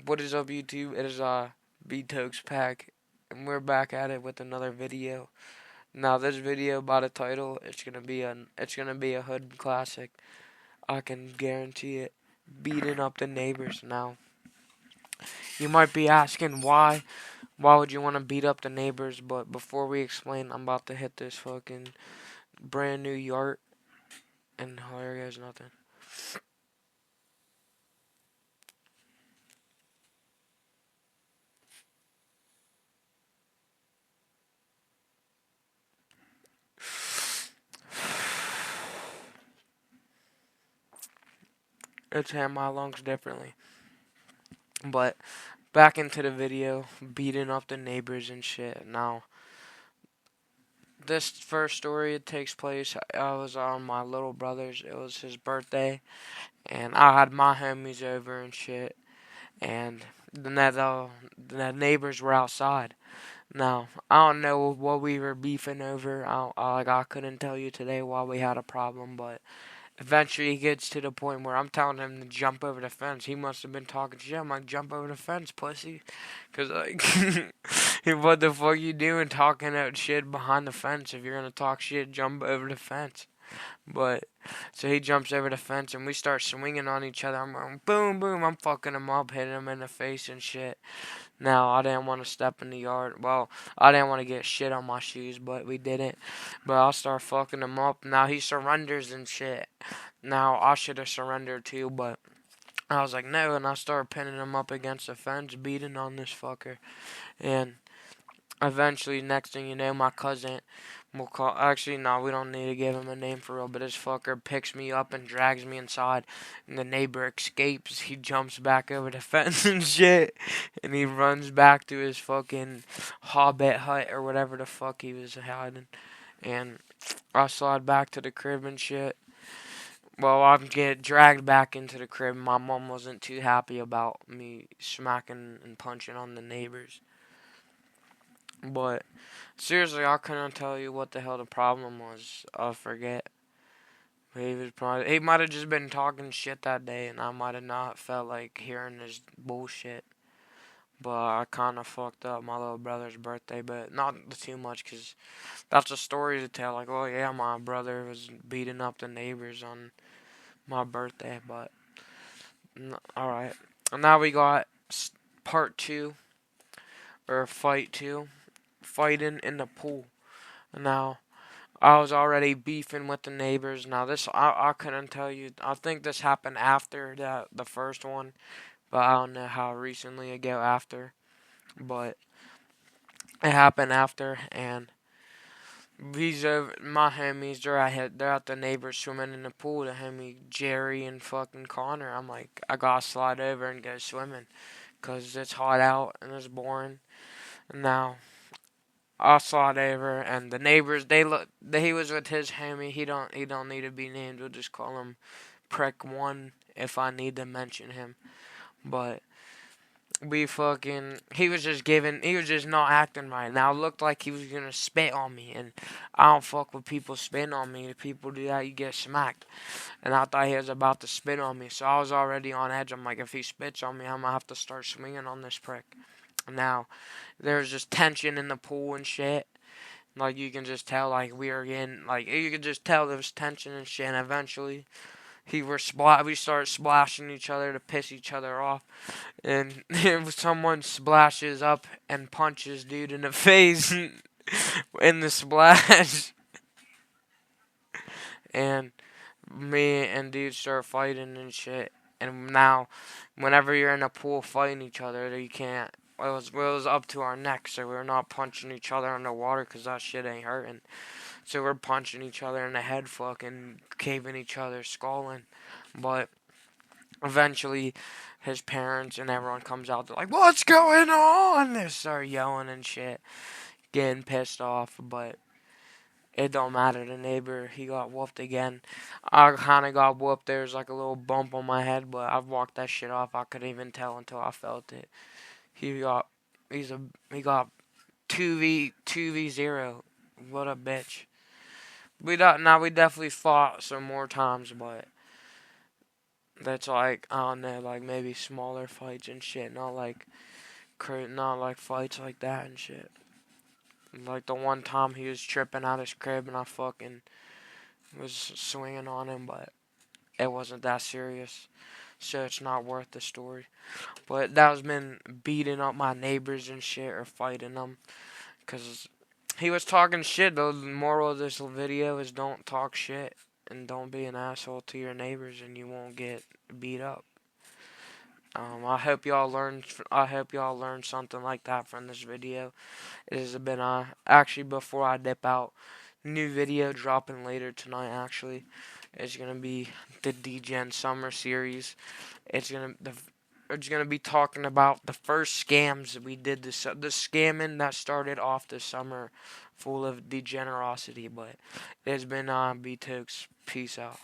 What is up, YouTube? It is B-Tokes Pack, and we're back at it with another video. Now, this video by the title, it's gonna be a hood classic. I can guarantee it. Beating up the neighbors. Now, you might be asking why. Why would you want to beat up the neighbors? But before we explain, I'm about to hit this fucking brand new yard, and there goes nothing. It's had my lungs differently. But back into the video, beating up the neighbors and shit. Now, this first story, it takes place. I was on my little brother's. It was his birthday, and I had my homies over and shit. And then the neighbors were outside. Now, I don't know what we were beefing over. I couldn't tell you today why we had a problem, but eventually he gets to the point where I'm telling him to jump over the fence. He must have been talking shit. I'm like, jump over the fence, pussy. Cause like, what the fuck you doing talking out shit behind the fence? If you're gonna talk shit, jump over the fence. But so he jumps over the fence and we start swinging on each other. I'm going boom, boom. I'm fucking him up, hitting him in the face and shit. Now, I didn't want to step in the yard. Well, I didn't want to get shit on my shoes, but we didn't. But I'll start fucking him up. Now, he surrenders and shit. Now, I should have surrendered too, but I was like, no. And I started pinning him up against the fence, beating on this fucker. And eventually, next thing you know, my cousin will call. Actually, no, we don't need to give him a name for real. But this fucker picks me up and drags me inside, and the neighbor escapes. He jumps back over the fence and shit, and he runs back to his fucking hobbit hut or whatever the fuck he was hiding. And I slide back to the crib and shit. Well, I get dragged back into the crib. My mom wasn't too happy about me smacking and punching on the neighbors. But seriously, I couldn't tell you what the hell the problem was. I forget. He might have just been talking shit that day, and I might have not felt like hearing his bullshit. But I kind of fucked up my little brother's birthday, but not too much, cause that's a story to tell. Like, oh yeah, my brother was beating up the neighbors on my birthday. But all right, and now we got part two or fight two, fighting in the pool. Now, I was already beefing with the neighbors. Now this I couldn't tell you. I think this happened after the first one, but I don't know how recently ago after. But it happened after, and these over my homies. They're at the neighbors swimming in the pool. The homie Jerry and fucking Connor. I'm like, I gotta slide over and go swimming, cause it's hot out and it's boring. Now I slide over, and the neighbors they look. He was with his homie. He don't need to be named. We'll just call him Prick One if I need to mention him. But we fucking he was just not acting right. Now it looked like he was gonna spit on me, and I don't fuck with people spitting on me. If people do that, you get smacked. And I thought he was about to spit on me, so I was already on edge. I'm like, if he spits on me, I'm gonna have to start swinging on this prick. Now, there's just tension in the pool and shit. Like, you can just tell, like, we were getting, like, you can just tell there was tension and shit. And eventually, we started splashing each other to piss each other off. And if someone splashes up and punches dude in the face in the splash, and me and dude start fighting and shit. And now, whenever you're in a pool fighting each other, you can't. It was up to our necks, so we're not punching each other in the water because that shit ain't hurting. So we're punching each other in the head, fucking caving each other, skulling. But eventually, his parents and everyone comes out. They're like, "What's going on?" They start yelling and shit, getting pissed off. But it don't matter. The neighbor, he got whooped again. I kind of got whooped. There's like a little bump on my head, but I've walked that shit off. I couldn't even tell until I felt it. He got, he got 2v0. What a bitch. We definitely fought some more times, but that's like, I don't know, like maybe smaller fights and shit, not like fights like that and shit. Like the one time he was tripping out his crib and I fucking was swinging on him, but it wasn't that serious, so it's not worth the story. But that was been beating up my neighbors and shit or fighting them, cause he was talking shit. The moral of this video is don't talk shit and don't be an asshole to your neighbors, and you won't get beat up. I hope y'all learned. I hope y'all learned something like that from this video. It has been actually, before I dip out, new video dropping later tonight. Actually, it's gonna be the DGen Summer Series. It's gonna be talking about the first scams we did the scamming that started off the summer, full of degenerosity. But it's been B Tokes. Peace out.